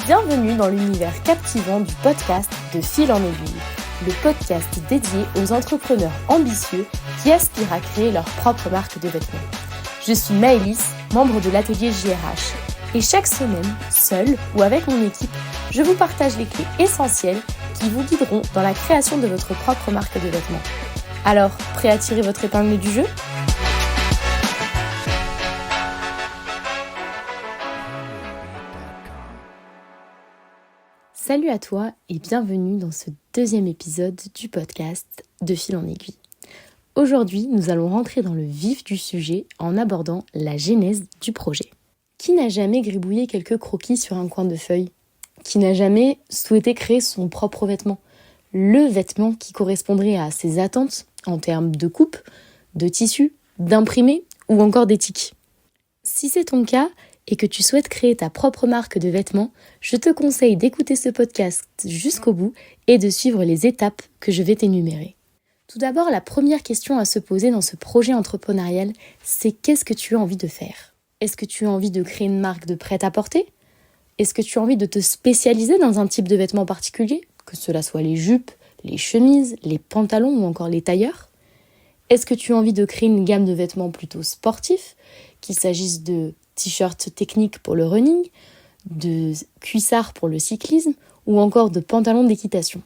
Bienvenue dans l'univers captivant du podcast De Fil en Aiguille, le podcast dédié aux entrepreneurs ambitieux qui aspirent à créer leur propre marque de vêtements. Je suis Maëlys, membre de l'atelier JRH, et chaque semaine, seule ou avec mon équipe, je vous partage les clés essentielles qui vous guideront dans la création de votre propre marque de vêtements. Alors, prêt à tirer votre épingle du jeu ? Salut à toi et bienvenue dans ce deuxième épisode du podcast De Fil en Aiguille. Aujourd'hui, nous allons rentrer dans le vif du sujet en abordant la genèse du projet. Qui n'a jamais gribouillé quelques croquis sur un coin de feuille ? Qui n'a jamais souhaité créer son propre vêtement ? Le vêtement qui correspondrait à ses attentes en termes de coupe, de tissu, d'imprimé ou encore d'éthique. Si c'est ton cas, et que tu souhaites créer ta propre marque de vêtements, je te conseille d'écouter ce podcast jusqu'au bout et de suivre les étapes que je vais t'énumérer. Tout d'abord, la première question à se poser dans ce projet entrepreneurial, c'est qu'est-ce que tu as envie de faire ? Est-ce que tu as envie de créer une marque de prêt-à-porter ? Est-ce que tu as envie de te spécialiser dans un type de vêtements particulier ? Que cela soit les jupes, les chemises, les pantalons ou encore les tailleurs ? Est-ce que tu as envie de créer une gamme de vêtements plutôt sportifs, qu'il s'agisse de t-shirts techniques pour le running, de cuissards pour le cyclisme ou encore de pantalons d'équitation.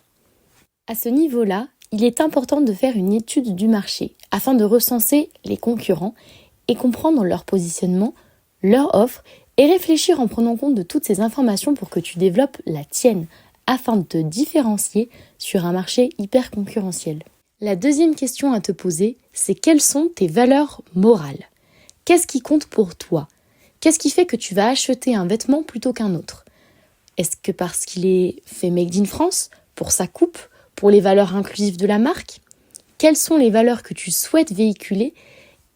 À ce niveau-là, il est important de faire une étude du marché afin de recenser les concurrents et comprendre leur positionnement, leur offre et réfléchir en prenant compte de toutes ces informations pour que tu développes la tienne afin de te différencier sur un marché hyper concurrentiel. La deuxième question à te poser, c'est quelles sont tes valeurs morales ? Qu'est-ce qui compte pour toi ? Qu'est-ce qui fait que tu vas acheter un vêtement plutôt qu'un autre ? Est-ce que parce qu'il est fait made in France, pour sa coupe, pour les valeurs inclusives de la marque ? Quelles sont les valeurs que tu souhaites véhiculer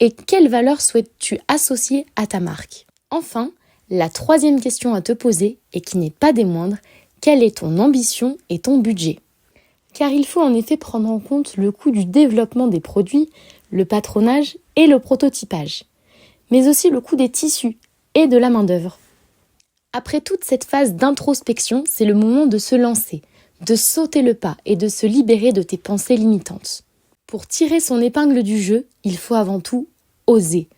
et quelles valeurs souhaites-tu associer à ta marque ? Enfin, la troisième question à te poser, et qui n'est pas des moindres, quelle est ton ambition et ton budget ? Car il faut en effet prendre en compte le coût du développement des produits, le patronage et le prototypage, mais aussi le coût des tissus et de la main-d'œuvre. Après toute cette phase d'introspection, c'est le moment de se lancer, de sauter le pas et de se libérer de tes pensées limitantes. Pour tirer son épingle du jeu, il faut avant tout oser.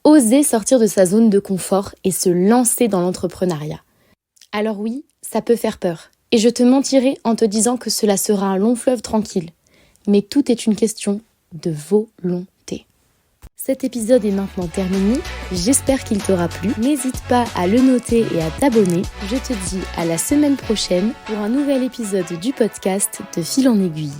Oser sortir de sa zone de confort et se lancer dans l'entrepreneuriat. Alors oui, ça peut faire peur. Et je te mentirai en te disant que cela sera un long fleuve tranquille. Mais tout est une question de volonté. Cet épisode est maintenant terminé, j'espère qu'il t'aura plu. N'hésite pas à le noter et à t'abonner. Je te dis à la semaine prochaine pour un nouvel épisode du podcast De Fil en Aiguille.